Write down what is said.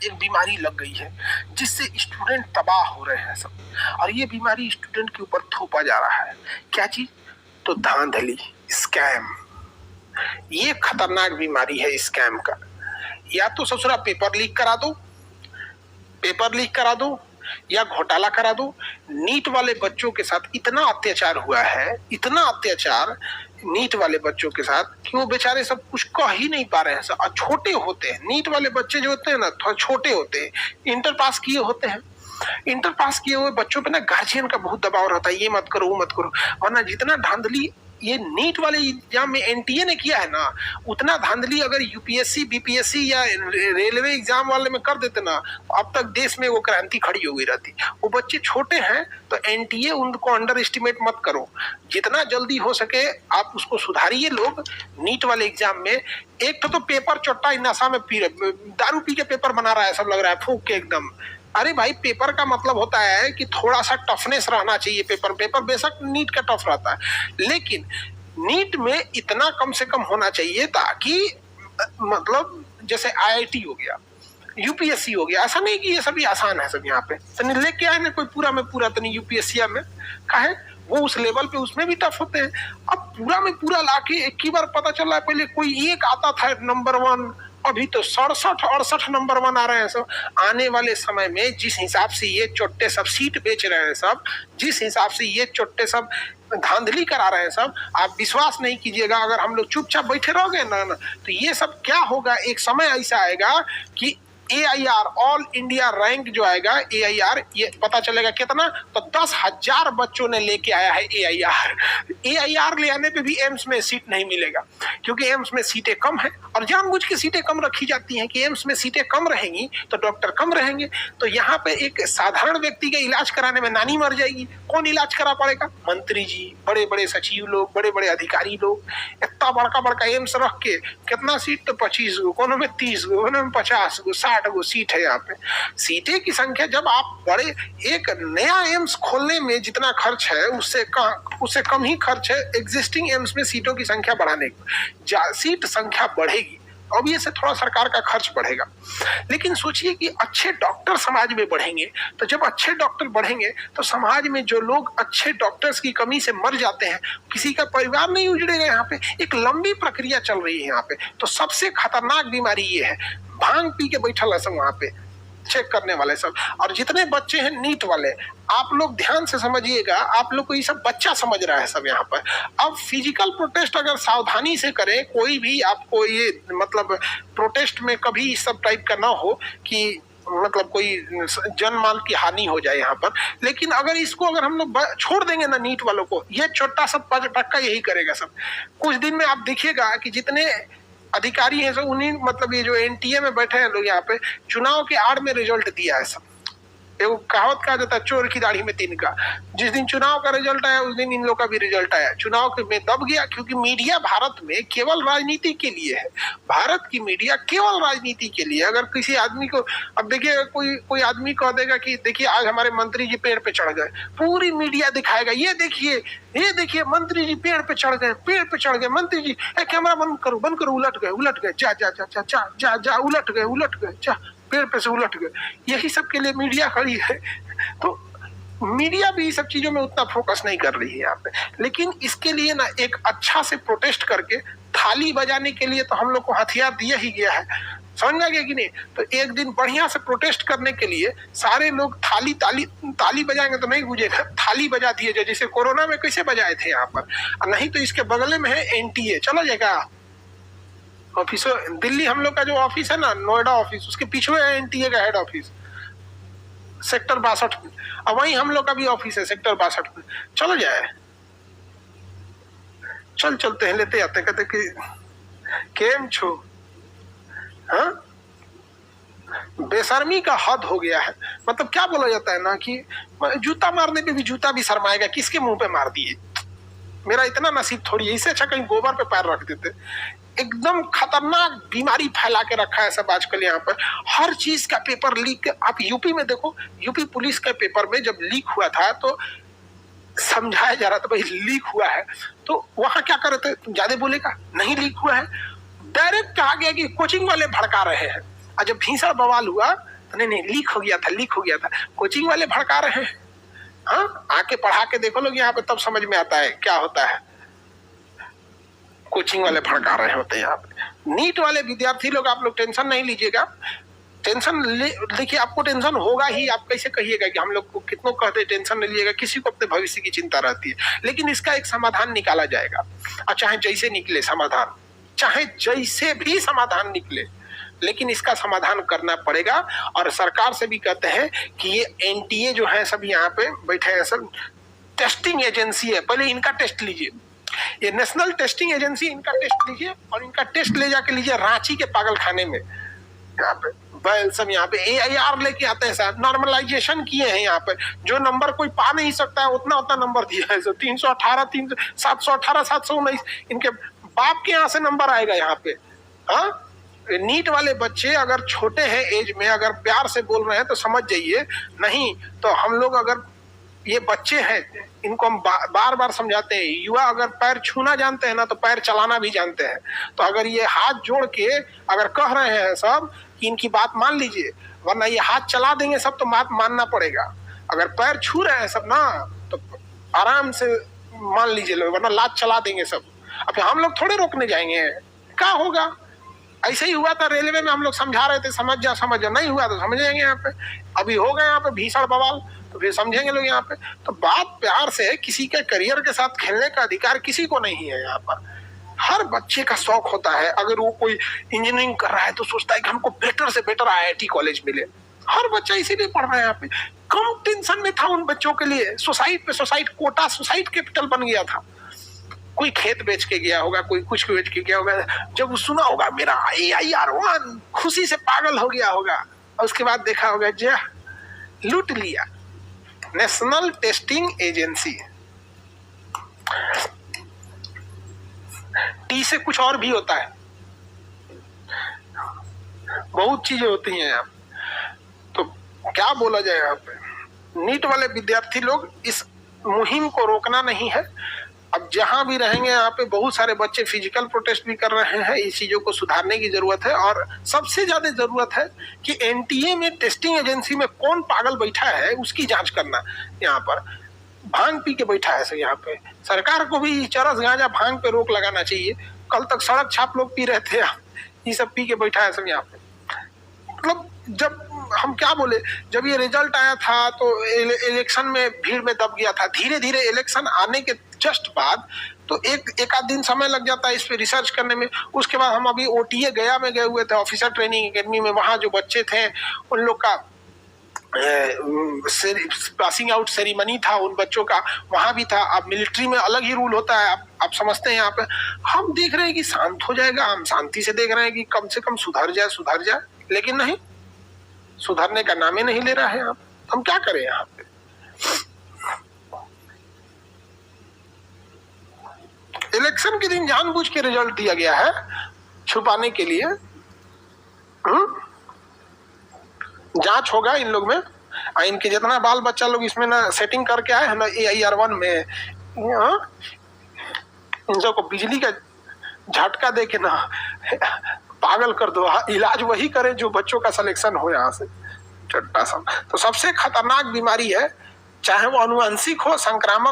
एक बीमारी लग गई है जिससे स्टूडेंट तबाह हो रहे हैं सब, और ये बीमारी स्टूडेंट के ऊपर थोपा जा रहा है। क्या चीज? तो धांधली, स्कैम। ये खतरनाक बीमारी है स्कैम का। या तो ससुरा पेपर लीक करा दो, पेपर लीक करा दो या घोटाला करा दो। नीट वाले बच्चों के साथ इतना अत्याचार हुआ है, इतना अत्याचार नीट वाले बच्चों के साथ कि वो बेचारे सब कुछ कह ही नहीं पा रहे हैं सब। और छोटे होते हैं नीट वाले बच्चे जो होते हैं ना, थोड़ा छोटे होते हैं, इंटर पास किए होते हैं। इंटर पास किए हुए बच्चों पे ना गार्जियन का बहुत दबाव रहता है, ये मत करो वो मत करो। वरना जितना धांधली ये नीट वाले एग्जाम में एनटीए ने किया है ना, उतना धांधली अगर यूपीएससी बीपीएससी या रेलवे एग्जाम वाले में कर देते ना, अब तक देश में वो क्रांति खड़ी हो गई रहती। वो बच्चे छोटे हैं तो एनटीए उनको अंडर एस्टिमेट मत करो, जितना जल्दी हो सके आप उसको सुधारिए। लोग नीट वाले एग्जाम में एक तो पेपर चोट्टा नशा में पी रहे, दारू पी के पेपर बना रहा है, सब लग रहा है फूंक के एकदम। अरे भाई, पेपर का मतलब होता है कि थोड़ा सा टफनेस रहना चाहिए। पेपर बेशक नीट का टफ रहता है, लेकिन नीट में इतना कम से कम होना चाहिए ताकि मतलब जैसे आईआईटी हो गया, यूपीएससी हो गया, ऐसा नहीं कि ये सभी आसान है सब। यहाँ पे तो लेके आए ना कोई पूरा में पूरा, तो नहीं यूपीएससी में काहे वो उस लेवल पे उसमें भी टफ होते हैं। अब पूरा में पूरा लाके एक ही बार पता चला है, पहले कोई एक आता था नंबर 1, अभी तो 67-68 नंबर 1 आ रहे हैं सब। आने वाले समय में जिस हिसाब से ये चोट्टे सब सीट बेच रहे हैं सब, जिस हिसाब से ये चोट्टे सब धांधली करा रहे हैं सब, आप विश्वास नहीं कीजिएगा। अगर हम लोग चुपचाप बैठे रह गए ना तो ये सब क्या होगा, एक समय ऐसा आएगा कि AIR ऑल इंडिया रैंक जो आएगा, AIR ये पता चलेगा कितना, तो 10,000 बच्चों ने लेके आया है AIR ले आने पे भी एम्स में सीट नहीं मिलेगा, क्योंकि एम्स में सीटें कम है। और जानबूझ के सीटें कम रखी जाती हैं कि एम्स में सीटें कम रहेंगी तो डॉक्टर कम रहेंगे। तो यहाँ पे एक साधारण व्यक्ति का इलाज कराने में नानी मर जाएगी, कौन इलाज करा पड़ेगा? मंत्री जी, बड़े बड़े सचिव लोग, बड़े बड़े अधिकारी लोग। इतना बड़का बड़का एम्स रख के कितना सीट, तो 25 गो, कोनो में 30 गो, कोनो में 50 गो, 60 गो सीट है। यहाँ पे सीटें की संख्या, जब आप बड़े एक नया एम्स खोलने में जितना खर्च है उससे कम ही खर्च है एग्जिस्टिंग एम्स में सीटों की संख्या बढ़ाने की। सीट संख्या बढ़ेगी, अब ये से थोड़ा सरकार का खर्च बढ़ेगा। लेकिन सोचिए कि अच्छे डॉक्टर समाज में बढ़ेंगे, तो जब अच्छे डॉक्टर बढ़ेंगे तो समाज में जो लोग अच्छे डॉक्टर्स की कमी से मर जाते हैं, किसी का परिवार नहीं उजड़ेगा। यहाँ पे एक लंबी प्रक्रिया चल रही है यहाँ पे। तो सबसे खतरनाक बीमारी ये है, भांग पी के बैठल है सब वहां पे चेक करने वाले सब। और जितने बच्चे हैं नीट वाले, आप लोग ध्यान से समझिएगा, आप लोग को ये सब बच्चा समझ रहा है सब यहाँ पर। अब फिजिकल प्रोटेस्ट अगर सावधानी से करें, कोई भी आपको ये मतलब प्रोटेस्ट में कभी इस सब टाइप का ना हो कि मतलब कोई जन माल की हानि हो जाए यहाँ पर। लेकिन अगर इसको अगर हम लोग छोड़ देंगे ना नीट वालों को, ये छोटा सा पक्का यही करेगा सब। कुछ दिन में आप देखिएगा कि जितने अधिकारी हैं सब, उन्हीं मतलब ये जो एनटीए में बैठे हैं लोग, यहाँ पे चुनाव के आड़ में रिजल्ट दिया है सब। एगो कहावत कहा जाता है, चोर की दाढ़ी में तिनका। जिस दिन चुनाव का रिजल्ट आया उस दिन इन लोग का भी रिजल्ट आया। चुनाव में दब गया, क्योंकि मीडिया भारत में केवल राजनीति के लिए है। भारत की मीडिया केवल राजनीति के लिए। अगर किसी आदमी को, अब देखिए कोई आदमी कह देगा कि देखिए आज हमारे मंत्री जी पेड़ पे चढ़ गए, पूरी मीडिया दिखाएगा, ये देखिए मंत्री जी पेड़ पे चढ़ गए मंत्री जी, कैमरा बंद करो, उलट गए, जा उलट गए, जा पेड़ पे से उलट गए। यही सब के लिए मीडिया खड़ी है। तो मीडिया भी सब चीजों में उतना फोकस नहीं कर रही है यहाँ पे। लेकिन इसके लिए ना एक अच्छा से प्रोटेस्ट करके थाली बजाने के लिए तो हम लोग को हथियार दिया ही गया है, समझ में गया कि नहीं? तो एक दिन बढ़िया से प्रोटेस्ट करने के लिए सारे लोग ताली बजाएंगे तो नहीं बुझेगा, थाली बजा दिए जाए, जैसे कोरोना में कैसे बजाए थे यहाँ पर। नहीं तो इसके बगल में है एनटीए, चला जाएगा ऑफिस। दिल्ली हम लोग का जो ऑफिस है ना, नोएडा ऑफिस, उसके पीछे है एनटीए का हेड ऑफिस सेक्टर 62 में। अब वहीं हम लोग का भी ऑफिस है सेक्टर 62 में। चलो जाए, चलते हैं, लेते आते, कहते कि केम छो। हाँ, बेशर्मी का हद हो गया है। मतलब क्या बोला जाता है ना कि जूता मारने पे भी जूता भी शर्माएगा, किसके मुंह पे मार दिए। मेरा इतना नसीब थोड़ी है, इससे अच्छा कहीं गोबर पे पैर रख देते। एकदम खतरनाक बीमारी फैला के रखा है सब आजकल यहाँ पर। हर चीज का पेपर लीक। आप यूपी में देखो, यूपी पुलिस के पेपर में जब लीक हुआ था तो समझाया जा रहा था भाई लीक हुआ है, तो वहां क्या कर रहे थे, तुम ज्यादा बोलेगा, नहीं लीक हुआ है। डायरेक्ट कहा गया कि कोचिंग वाले भड़का रहे हैं। और जब भीषण बवाल हुआ नहीं नहीं लीक हो गया था। कोचिंग वाले भड़का रहे हैं। हाँ, आके पढ़ा के देखो लोग यहाँ पे, तब समझ में आता है क्या होता है। कोचिंग वाले भड़का रहे होते हैं यहाँ पे। नीट वाले विद्यार्थी लोग, आप लोग टेंशन नहीं लीजिएगा। टेंशन देखिए, आपको टेंशन होगा ही। आप कैसे कहिएगा कि हम लोग को कितनों कहते टेंशन नहीं लीजिएगा, किसी को अपने भविष्य की चिंता रहती है, लेकिन इसका एक समाधान निकाला जाएगा। और चाहे जैसे निकले समाधान, चाहे जैसे भी समाधान निकले, लेकिन इसका समाधान करना पड़ेगा। और सरकार से भी कहते हैं कि ये एनटीए जो है सब यहाँ पे बैठे हैं, सब टेस्टिंग एजेंसी है, पहले इनका टेस्ट लीजिए। ये नेशनल टेस्टिंग एजेंसी, इनका टेस्ट लीजिए और इनका टेस्ट ले जाके लीजिए रांची के पागल खाने में। यहाँ पे बैल सब यहाँ पे AIR लेके आते हैं साहब, नॉर्मलाइजेशन किए हैं यहाँ पे। जो नंबर कोई पा नहीं सकता है उतना नंबर दिया है। 318, 718, 719 इनके बाप के यहाँ से नंबर आएगा यहाँ पे। हाँ, नीट वाले बच्चे अगर छोटे हैं एज में, अगर प्यार से बोल रहे हैं तो समझ जाइए, नहीं तो हम लोग, अगर ये बच्चे हैं इनको हम बार बार समझाते हैं। युवा अगर पैर छूना जानते हैं ना तो पैर चलाना भी जानते हैं। तो अगर ये हाथ जोड़ के अगर कह रहे हैं सब कि इनकी बात मान लीजिए, वरना ये हाथ चला देंगे सब तो बात मानना पड़ेगा। अगर पैर छू रहे हैं सब ना तो आराम से मान लीजिए लोग, वरना लात चला देंगे सब। अब हम लोग थोड़े रोकने जाएंगे, क्या होगा। ऐसे ही हुआ था रेलवे में, हम लोग समझा रहे थे समझ जा, नहीं हुआ तो समझ जाएंगे यहाँ पे। अभी हो गए यहाँ पे भीषण बवाल, तो फिर समझेंगे लोग यहाँ पे। तो बात प्यार से, किसी के करियर के साथ खेलने का अधिकार किसी को नहीं है यहाँ पर। हर बच्चे का शौक होता है, अगर वो कोई इंजीनियरिंग कर रहा है तो सोचता है कि हमको बेटर से बेटर IIT कॉलेज मिले। हर बच्चा इसीलिए पढ़ रहा है यहाँ पे। कम टेंशन में था उन बच्चों के लिए। सोसाइटी पे सोसाइट कोटा, सोसाइट कैपिटल बन गया था। कोई खेत बेच के गया होगा, कोई कुछ बेच के गया होगा। जब वो सुना होगा मेरा AIR1, खुशी से पागल हो गया होगा। और उसके बाद देखा होगा जा लूट लिया। नेशनल टेस्टिंग एजेंसी, टी से कुछ और भी होता है, बहुत चीजें होती हैं यहाँ। तो क्या बोला जाए यहाँ पे, नीट वाले विद्यार्थी लोग, इस मुहिम को रोकना नहीं है। अब जहां भी रहेंगे यहाँ पे बहुत सारे बच्चे फिजिकल प्रोटेस्ट भी कर रहे हैं। इस चीजों को सुधारने की जरूरत है। और सबसे ज्यादा जरूरत है कि एनटीए में, टेस्टिंग एजेंसी में कौन पागल बैठा है उसकी जांच करना। यहाँ पर भांग पी के बैठा है सर, यहाँ पे सरकार को भी चरस गांजा भांग पे रोक लगाना चाहिए। कल तक सड़क छाप लोग पी रहे थे, ये सब पी के बैठा है सब यहाँ पे। मतलब जब हम क्या बोले, जब ये रिजल्ट आया था तो इलेक्शन में भीड़ में दब गया था। धीरे धीरे इलेक्शन आने के जस्ट बाद तो एक आध दिन समय लग जाता है इस पे रिसर्च करने में। उसके बाद हम अभी OTA गया में गए हुए थे, ऑफिसर ट्रेनिंग एकेडमी में। वहाँ जो बच्चे थे उन लोग का पासिंग आउट सेरेमनी था उन बच्चों का, वहां भी था। अब मिलिट्री में अलग ही रूल होता है, आप समझते हैं। यहाँ पे हम देख रहे हैं कि शांत हो जाएगा, हम शांति से देख रहे हैं कि कम से कम सुधर जाए, लेकिन नहीं, सुधरने का नाम ही नहीं ले रहा है। हम क्या करें यहाँ पे। इलेक्शन के दिन जानबूझ के रिजल्ट दिया गया है छुपाने के लिए। जांच होगा इन लोग में, इनके जितना बाल बच्चा लोग इसमें ना सेटिंग करके आए हैं ना AIR1 में, इन सबको बिजली का झटका दे के ना पागल कर दो। इलाज वही करे जो बच्चों का सिलेक्शन हो यहाँ से, चट्टा सा। तो सबसे खतरनाक बीमारी है, चाहे वो अनुवांशिक हो, संक्रामक